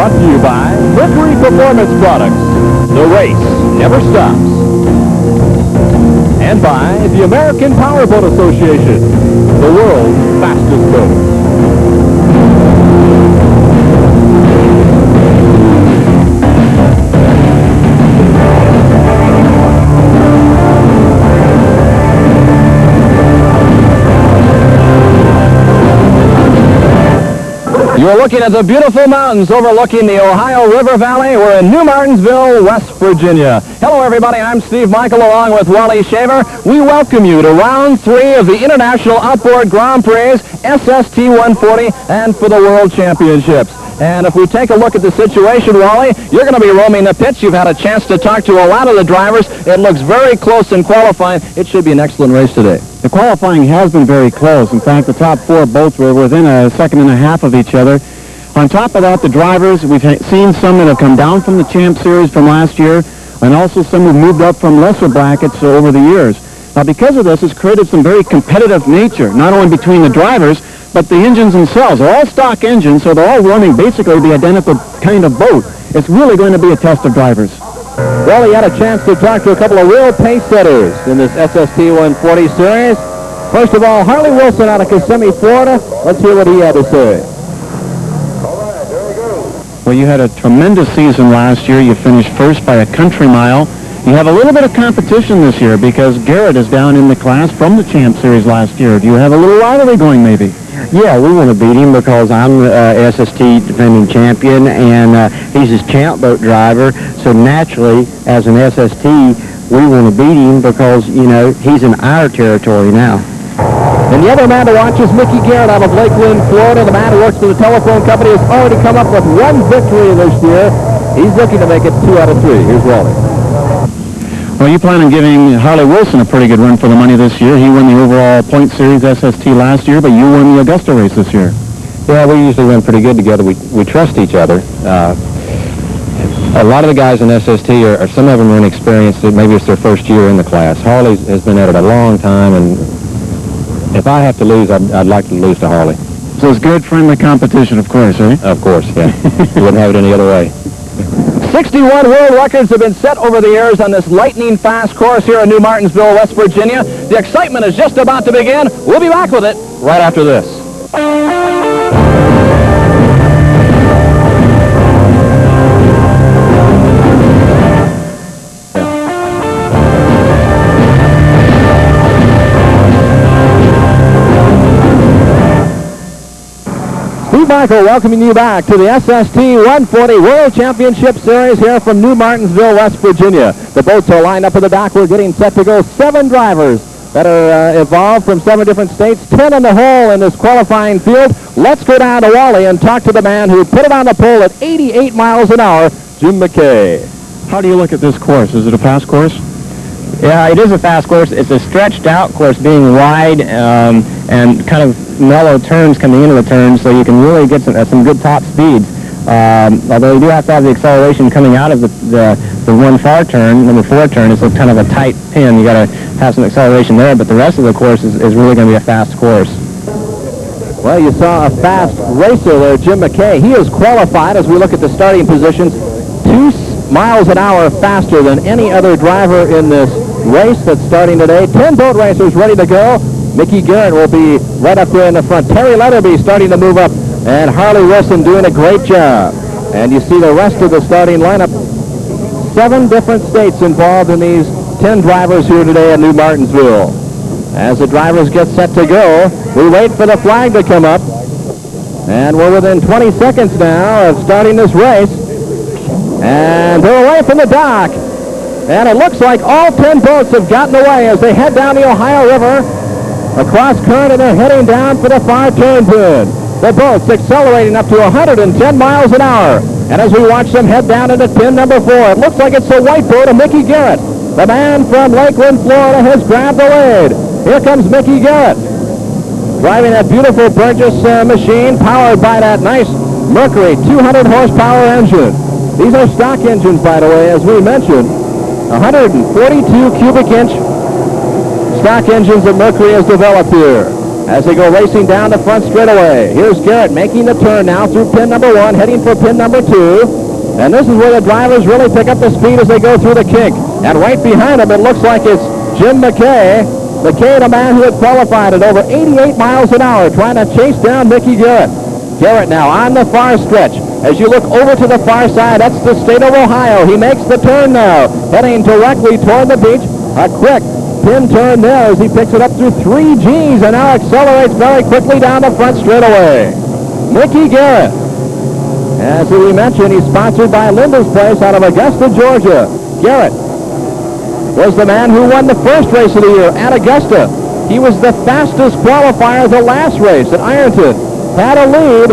Brought to you by Mercury Performance Products. The race never stops. And by the American Powerboat Association, the world's fastest boat. You're looking at the beautiful mountains overlooking the Ohio River Valley. We're in New Martinsville, West Virginia. Hello, everybody. I'm Steve Michael, along with Wally Shaver. We welcome you to round 3 of the International Outboard Grand Prix, SST 140, and for the World Championships. And if we take a look at the situation, Wally, you're going to be roaming the pits. You've had a chance to talk to a lot of the drivers. It looks very close in qualifying. It should be an excellent race today. The qualifying has been very close. In fact, the top 4 boats were within a second and a half of each other. On top of that, the drivers, we've seen some that have come down from the Champ Series from last year, and also some who've moved up from lesser brackets over the years. Now, because of this, it's created some very competitive nature, not only between the drivers, but the engines themselves. They're all stock engines, so they're all running basically the identical kind of boat. It's really going to be a test of drivers. Well, he had a chance to talk to a couple of real pace setters in this SST 140 series. First of all, Harley Wilson out of Kissimmee, Florida. Let's hear what he had to say. Well, you had a tremendous season last year. You finished first by a country mile. You have a little bit of competition this year because Garrett is down in the class from the Champ Series last year. Do you have a little rivalry going, maybe? Yeah, we want to beat him because I'm the SST defending champion, and he's his champ boat driver. So naturally, as an SST, we want to beat him because, you know, he's in our territory now. And the other man to watch is Mickey Garrett out of Lakeland, Florida. The man who works for the telephone company has already come up with 1 victory this year. He's looking to make it 2 out of 3. Here's Wally. Well, you plan on giving Harley Wilson a pretty good run for the money this year. He won the overall point series SST last year, but you won the Augusta race this year. Yeah, we usually run pretty good together. We trust each other. A lot of the guys in SST are some of them are inexperienced. Maybe it's their first year in the class. Harley has been at it a long time, and if I have to lose, I'd like to lose to Harley. So it's good, friendly competition, of course, eh? Of course, yeah. You wouldn't have it any other way. 61 world records have been set over the years on this lightning-fast course here in New Martinsville, West Virginia. The excitement is just about to begin. We'll be back with it right after this. Steve Michael welcoming you back to the SST 140 World Championship Series here from New Martinsville, West Virginia. The boats are lined up at the dock. We're getting set to go. 7 drivers that are evolved from 7 different states, 10 in the hole in this qualifying field. Let's go down to Wally and talk to the man who put it on the pole at 88 miles an hour, Jim McKay. How do you look at this course? Is it a fast course? Yeah, it is a fast course. It's a stretched out course, being wide and kind of mellow turns coming into the turns, so you can really get some good top speeds. Although you do have to have the acceleration coming out of the one far turn, number 4 turn. It's a kind of a tight pin. You got to have some acceleration there, but the rest of the course is really going to be a fast course. Well, you saw a fast racer there, Jim McKay. He is qualified as we look at the starting positions 2 miles an hour faster than any other driver in this race that's starting today. 10 boat racers ready to go. Mickey Garrett will be right up there in the front. Terry Letterby starting to move up, and Harley Wilson doing a great job. And you see the rest of the starting lineup. 7 different states involved in these 10 drivers here today in New Martinsville. As the drivers get set to go, we wait for the flag to come up. And we're within 20 seconds now of starting this race. And they're away from the dock. And it looks like all 10 boats have gotten away as they head down the Ohio River across current, and they're heading down for the far turn pin. The boats accelerating up to 110 miles an hour. And as we watch them head down into pin number 4, it looks like it's the white boat of Mickey Garrett. The man from Lakeland, Florida, has grabbed the lead. Here comes Mickey Garrett, driving that beautiful Burgess machine powered by that nice Mercury 200 horsepower engine. These are stock engines, by the way, as we mentioned. 142 cubic inch stock engines that Mercury has developed here. as they go racing down the front straightaway. Here's Garrett making the turn now through pin number 1, heading for pin number 2. And this is where the drivers really pick up the speed as they go through the kink. And right behind him, it looks like it's Jim McKay. McKay, the man who had qualified at over 88 miles an hour, trying to chase down Mickey Garrett. Garrett now on the far stretch. As you look over to the far side, that's the state of Ohio. He makes the turn now, heading directly toward the beach. A quick pin turn there as he picks it up through 3 Gs and now accelerates very quickly down the front straightaway. Mickey Garrett. As we mentioned, he's sponsored by Linda's Place out of Augusta, Georgia. Garrett was the man who won the first race of the year at Augusta. He was the fastest qualifier the last race at Ironton. Had a lead,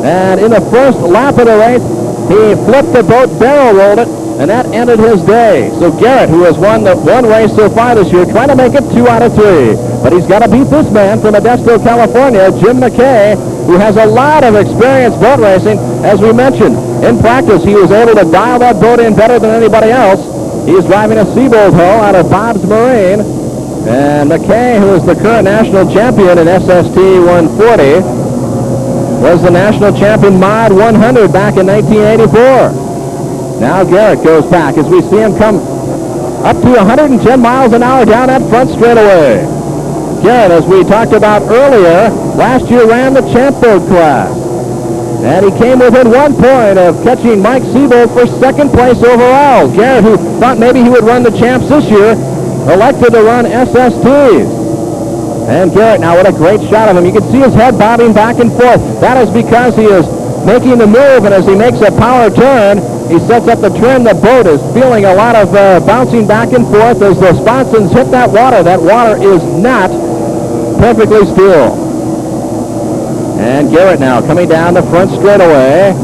and in the first lap of the race, he flipped the boat, barrel rolled it, and that ended his day. So Garrett, who has won the one race so far this year, trying to make it 2 out of 3. But he's got to beat this man from Modesto, California, Jim McKay, who has a lot of experience boat racing. As we mentioned, in practice, he was able to dial that boat in better than anybody else. He's driving a Seabold hull out of Bob's Marine. And McKay, who is the current national champion in SST 140, was the national champion Mod 100 back in 1984. Now Garrett goes back as we see him come up to 110 miles an hour down that front straightaway. Garrett, as we talked about earlier, last year ran the champ boat class. And he came within 1 point of catching Mike Seabold for second place overall. Garrett, who thought maybe he would run the champs this year, elected to run SSTs. And Garrett now, what a great shot of him. You can see his head bobbing back and forth. That is because he is making the move, and as he makes a power turn, he sets up the trim. The boat is feeling a lot of bouncing back and forth as the sponsons hit that water. That water is not perfectly still. And Garrett now coming down the front straightaway.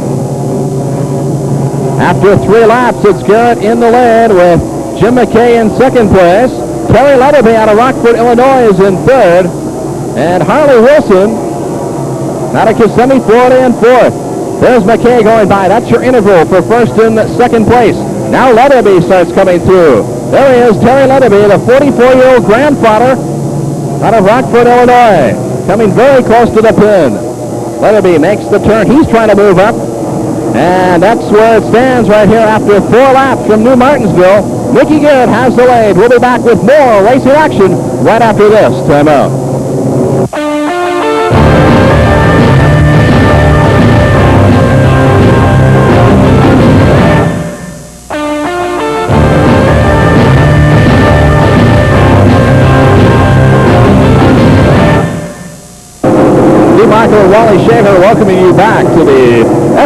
After 3 laps, it's Garrett in the lead with Jim McKay in second place. Terry Letterby out of Rockford, Illinois is in third. And Harley Wilson out of Kissimmee, Florida in fourth. There's McKay going by. That's your interval for first and second place. Now Letterby starts coming through. There he is, Terry Letterby, the 44-year-old grandfather out of Rockford, Illinois, coming very close to the pin. Letterby makes the turn. He's trying to move up. And that's where it stands right here after 4 laps from New Martinsville. Mickey Garrett has the lead. We'll be back with more racing action right after this timeout. Michael and Wally Shaver welcoming you back to the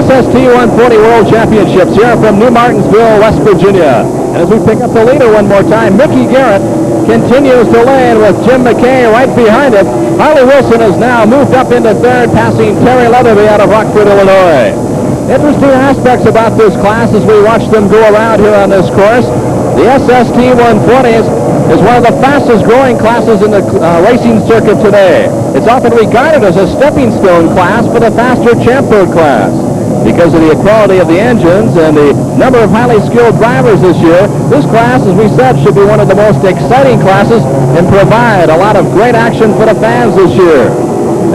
SST 140 World Championships here from New Martinsville, West Virginia. And as we pick up the leader one more time, Mickey Garrett continues to lead with Jim McKay right behind him. Harley Wilson has now moved up into third, passing Terry Letterby out of Rockford, Illinois. Interesting aspects about this class as we watch them go around here on this course. The SST 140s is one of the fastest growing classes in the racing circuit today. It's often regarded as a stepping stone class for the faster champ boat class. Because of the quality of the engines and the number of highly skilled drivers this year, this class, as we said, should be one of the most exciting classes and provide a lot of great action for the fans this year.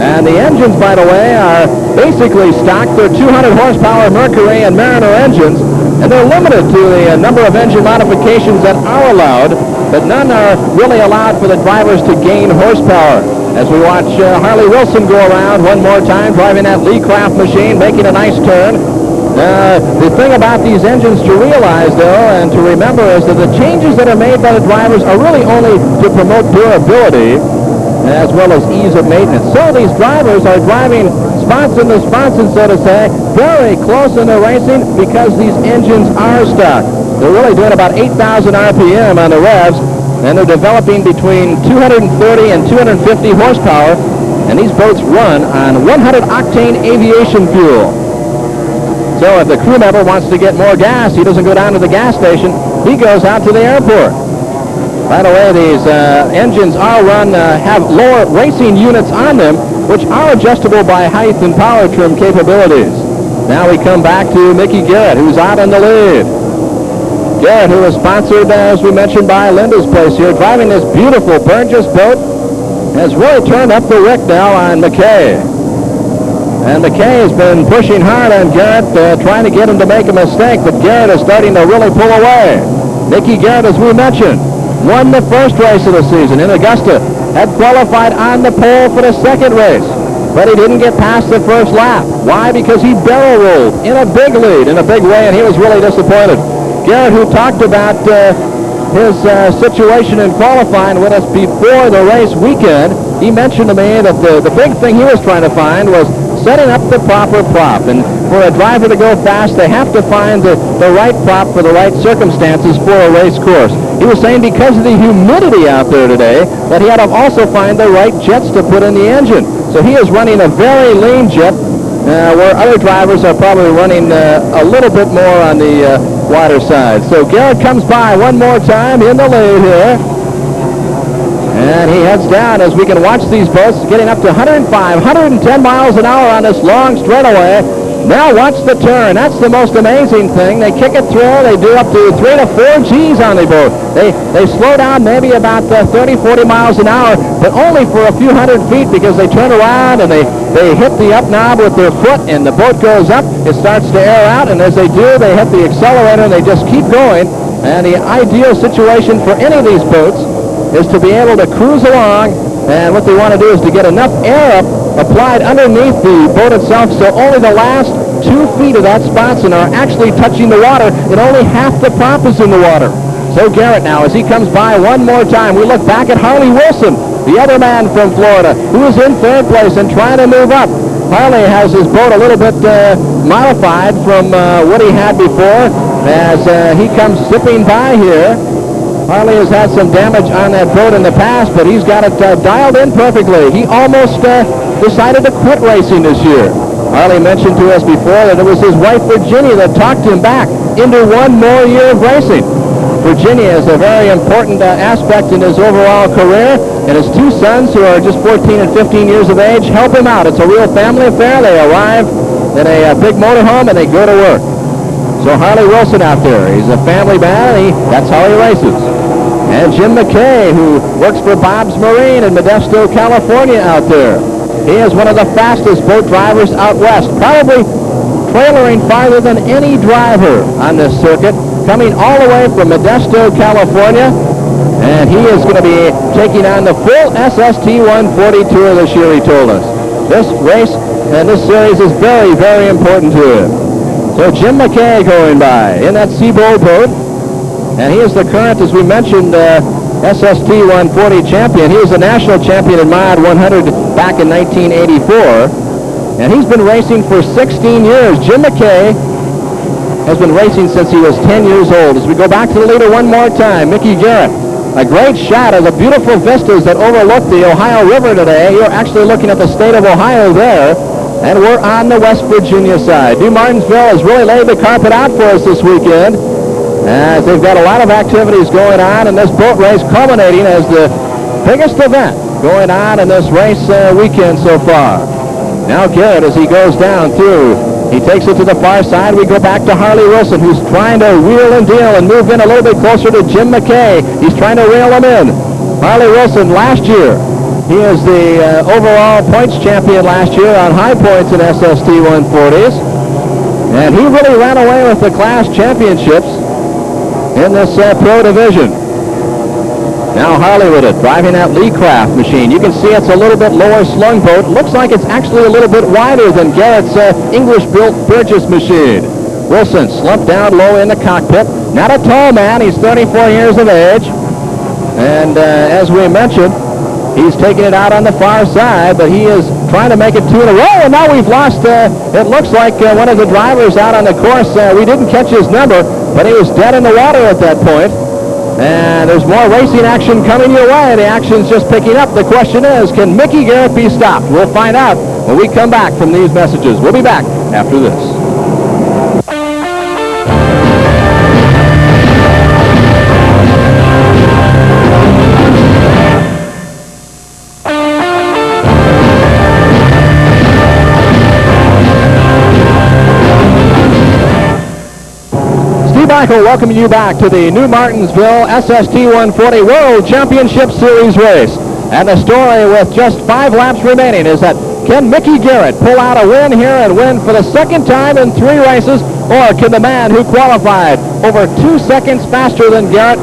And the engines, by the way, are basically stock. They're 200 horsepower Mercury and Mariner engines, and they're limited to the number of engine modifications that are allowed, but none are really allowed for the drivers to gain horsepower. As we watch Harley Wilson go around one more time, driving that Lee Craft machine, making a nice turn. The thing about these engines to realize, though, and to remember, is that the changes that are made by the drivers are really only to promote durability as well as ease of maintenance. So these drivers are driving sponson to sponson, so to say, very close in the racing because these engines are stock. They're really doing about 8,000 RPM on the revs, and they're developing between 230 and 250 horsepower, and these boats run on 100 octane aviation fuel. So if the crew member wants to get more gas, he doesn't go down to the gas station, he goes out to the airport. By the way, these engines are have lower racing units on them, which are adjustable by height and power trim capabilities. Now we come back to Mickey Garrett, who's out in the lead. Garrett, who is sponsored, as we mentioned, by Linda's Place here, driving this beautiful Burgess boat. has really turned up the wick now on McKay. And McKay has been pushing hard on Garrett, trying to get him to make a mistake, but Garrett is starting to really pull away. Mickey Garrett, as we mentioned, won the first race of the season in Augusta, had qualified on the pole for the second race, but he didn't get past the first lap. Why? Because he barrel rolled in a big lead, in a big way, and he was really disappointed. Garrett, who talked about his situation in qualifying with us before the race weekend, he mentioned to me that the big thing he was trying to find was setting up the proper prop. And for a driver to go fast, they have to find the right prop for the right circumstances for a race course. He was saying because of the humidity out there today that he had to also find the right jets to put in the engine. So he is running a very lean jet, where other drivers are probably running a little bit more on the wider side. So Garrett comes by one more time in the lead here. And he heads down as we can watch these boats getting up to 105, 110 miles an hour on this long straightaway. Now watch the turn. That's the most amazing thing. They kick it through. They do up to 3 to 4 G's on the boat. They slow down maybe about 30, 40 miles an hour, but only for a few hundred feet because they turn around and they hit the up knob with their foot and the boat goes up. It starts to air out, and as they do, they hit the accelerator and they just keep going. And the ideal situation for any of these boats is to be able to cruise along, and what they want to do is to get enough air applied underneath the boat itself so only the last 2 feet of that spotsman are actually touching the water, and only half the prop is in the water. So Garrett now, as he comes by one more time, we look back at Harley Wilson, the other man from Florida, who is in third place and trying to move up. Harley has his boat a little bit modified from what he had before as he comes zipping by here. Harley has had some damage on that boat in the past, but he's got it dialed in perfectly. He almost decided to quit racing this year. Harley mentioned to us before that it was his wife, Virginia, that talked him back into one more year of racing. Virginia is a very important aspect in his overall career, and his 2 sons, who are just 14 and 15 years of age, help him out. It's a real family affair. They arrive in a big motorhome, and they go to work. So Harley Wilson out there, he's a family man, and that's how he races. And Jim McKay, who works for Bob's Marine in Modesto, California out there. He is one of the fastest boat drivers out west, probably trailering farther than any driver on this circuit, coming all the way from Modesto, California. And he is going to be taking on the full SST 140 tour this year, he told us. This race and this series is very, very important to him. So Jim McKay going by in that Seabold boat. And he is the current, as we mentioned, SST 140 champion. He was a national champion in Mod 100 back in 1984. And he's been racing for 16 years. Jim McKay has been racing since he was 10 years old. As we go back to the leader one more time, Mickey Garrett. A great shot of the beautiful vistas that overlook the Ohio River today. You're actually looking at the state of Ohio there. And we're on the West Virginia side. New Martinsville has really laid the carpet out for us this weekend, as they've got a lot of activities going on, and this boat race culminating as the biggest event going on in this race weekend so far. Now Garrett, as he goes down through, he takes it to the far side. We go back to Harley Wilson, who's trying to wheel and deal and move in a little bit closer to Jim McKay. He's trying to reel him in. Harley Wilson last year, he is the overall points champion last year on high points in SST 140s. And he really ran away with the class championships in this pro division. Now Harley with it, driving that Lee Craft machine. You can see it's a little bit lower slung boat. Looks like it's actually a little bit wider than Garrett's English-built Burgess machine. Wilson slumped down low in the cockpit. Not a tall man. He's 34 years of age. And as we mentioned, he's taking it out on the far side, but he is trying to make it 2 in a row, and now we've lost, it looks like one of the drivers out on the course. We didn't catch his number, but he was dead in the water at that point. And there's more racing action coming your way. The action's just picking up. The question is, can Mickey Garrett be stopped? We'll find out when we come back from these messages. We'll be back after this. Michael, welcoming you back to the New Martinsville SST 140 World Championship Series race. And the story with just 5 laps remaining is that can Mickey Garrett pull out a win here and win for the second time in 3 races, or can the man who qualified over 2 seconds faster than Garrett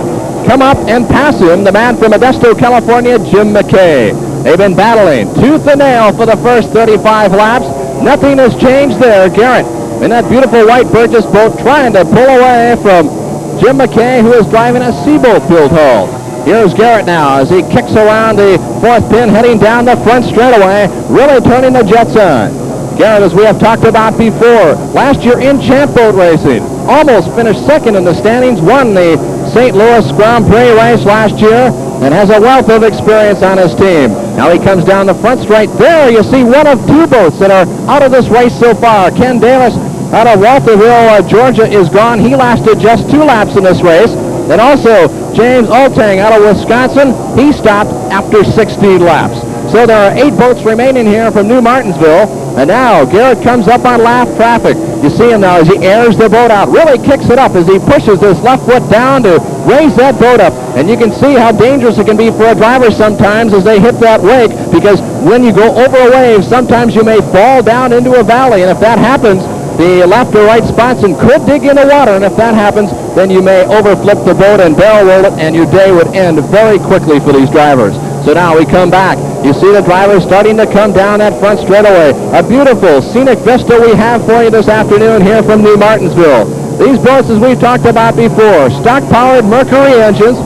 come up and pass him, the man from Modesto, California, Jim McKay? They've been battling tooth and nail for the first 35 laps. Nothing has changed there. Garrett in that beautiful white Burgess boat trying to pull away from Jim McKay, who is driving a Seaboat-built hull. Here's Garrett now as he kicks around the 4th pin, heading down the front straightaway, really turning the jets on. Garrett, as we have talked about before, last year in champ boat racing, almost finished second in the standings, won the St. Louis Grand Prix race last year, and has a wealth of experience on his team. Now he comes down the front straight. There you see one of 2 boats that are out of this race so far. Ken Davis out of Walterville, Georgia, is gone. He lasted just 2 laps in this race. And also James Oltang out of Wisconsin, he stopped after 16 laps. So there are 8 boats remaining here from New Martinsville. And now Garrett comes up on lap traffic. You see him now as he airs the boat out, really kicks it up as he pushes his left foot down to raise that boat up. And you can see how dangerous it can be for a driver sometimes as they hit that wake, because when you go over a wave, sometimes you may fall down into a valley. And if that happens, the left or right sponson could dig in the water, and if that happens, then you may overflip the boat and barrel roll it, and your day would end very quickly for these drivers. So now we come back. You see the drivers starting to come down that front straightaway. A beautiful scenic vista we have for you this afternoon here from New Martinsville. These boats, as we've talked about before, stock-powered Mercury engines,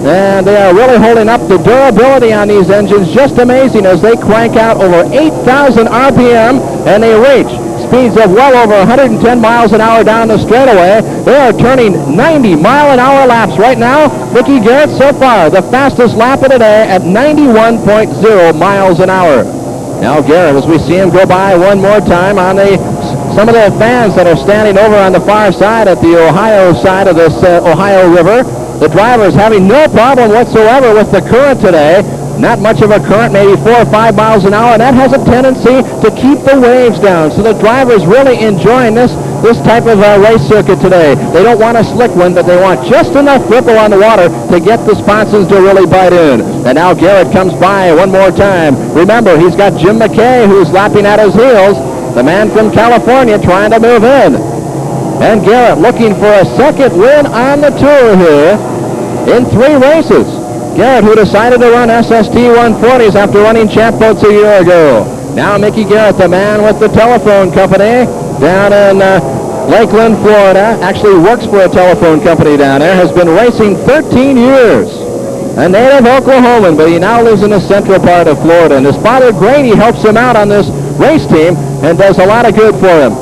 and they are really holding up. The durability on these engines just amazing as they crank out over 8,000 RPM, and they reach speeds of well over 110 miles an hour down the straightaway. They are turning 90-mile-an-hour laps right now. Mickey Garrett so far the fastest lap of the day at 91.0 miles an hour. Now Garrett, as we see him go by one more time on some of the fans that are standing over on the far side at the Ohio side of this Ohio River. The drivers having no problem whatsoever with the current today. Not much of a current, maybe 4 or 5 miles an hour, and that has a tendency to keep the waves down. So the drivers really enjoying this type of race circuit today. They don't want a slick one, but they want just enough ripple on the water to get the sponsons to really bite in. And now Garrett comes by one more time. Remember, he's got Jim McKay, who's lapping at his heels, the man from California trying to move in. And Garrett looking for a second win on the tour here in 3 races. Garrett, who decided to run SST 140s after running champ boats a year ago. Now Mickey Garrett, the man with the telephone company down in Lakeland, Florida, actually works for a telephone company down there, has been racing 13 years. A native Oklahoman, but he now lives in the central part of Florida. And his father, Grady, helps him out on this race team and does a lot of good for him.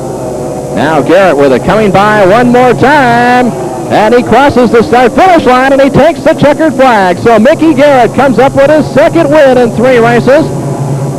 Now Garrett with it coming by one more time. And he crosses the start-finish line, and he takes the checkered flag. So Mickey Garrett comes up with his second win in 3 races.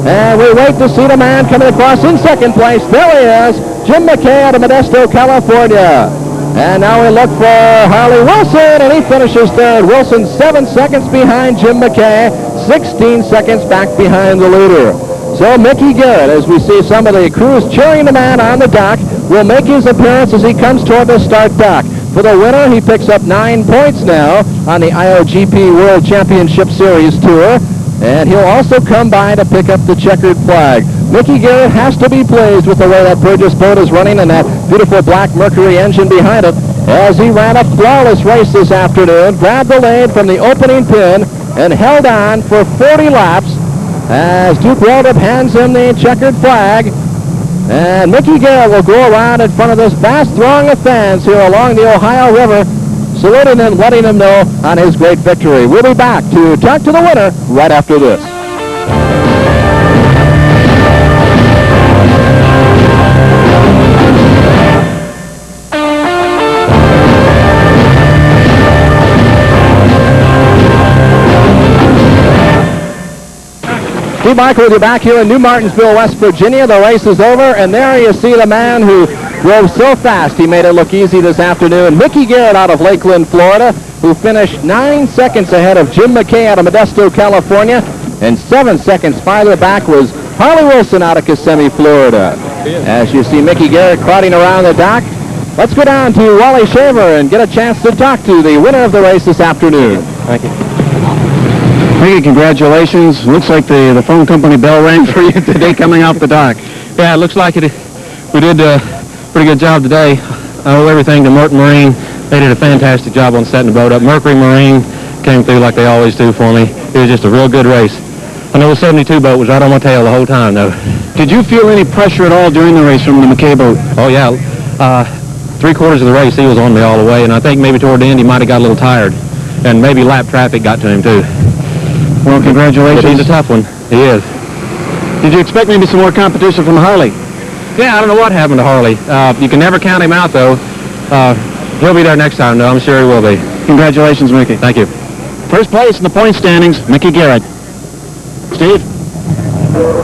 And we wait to see the man coming across in second place. There he is, Jim McKay out of Modesto, California. And now we look for Harley Wilson, and he finishes third. Wilson 7 seconds behind Jim McKay, 16 seconds back behind the leader. So Mickey Garrett, as we see some of the crews cheering the man on the dock, will make his appearance as he comes toward the start dock. For the winner, he picks up 9 points now on the IOGP World Championship Series Tour. And he'll also come by to pick up the checkered flag. Mickey Garrett has to be pleased with the way that Burgess boat is running and that beautiful black Mercury engine behind it, as he ran a flawless race this afternoon, grabbed the lead from the opening pin, and held on for 40 laps as Duke Waldup hands him the checkered flag. And Mickey Garrett will go around in front of this vast throng of fans here along the Ohio River, saluting and letting him know on his great victory. We'll be back to talk to the winner right after this. Steve Michael with you back here in New Martinsville, West Virginia. The race is over, and there you see the man who drove so fast he made it look easy this afternoon. Mickey Garrett out of Lakeland, Florida, who finished 9 seconds ahead of Jim McKay out of Modesto, California, and 7 seconds farther back was Harley Wilson out of Kissimmee, Florida. As you see Mickey Garrett crowding around the dock, let's go down to Wally Shaver and get a chance to talk to the winner of the race this afternoon. Thank you. Mickey, congratulations. Looks like the phone company bell rang for you today coming off the dock. Yeah, it looks like it. We did a pretty good job today. I owe everything to Merton Marine. They did a fantastic job on setting the boat up. Mercury Marine came through like they always do for me. It was just a real good race. I know the 72 boat was right on my tail the whole time, though. Did you feel any pressure at all during the race from the McKay boat? Oh, yeah. 3/4 of the race, he was on me all the way, and I think maybe toward the end he might have got a little tired. And maybe lap traffic got to him, too. Well, congratulations. But he's a tough one. He is. Did you expect maybe some more competition from Harley? Yeah, I don't know what happened to Harley. You can never count him out, though. He'll be there next time, though. I'm sure he will be. Congratulations, Mickey. Thank you. First place in the point standings, Mickey Garrett. Steve?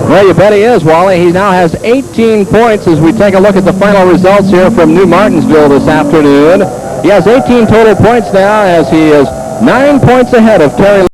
Well, you bet he is, Wally. He now has 18 points as we take a look at the final results here from New Martinsville this afternoon. He has 18 total points now as he is 9 points ahead of Terry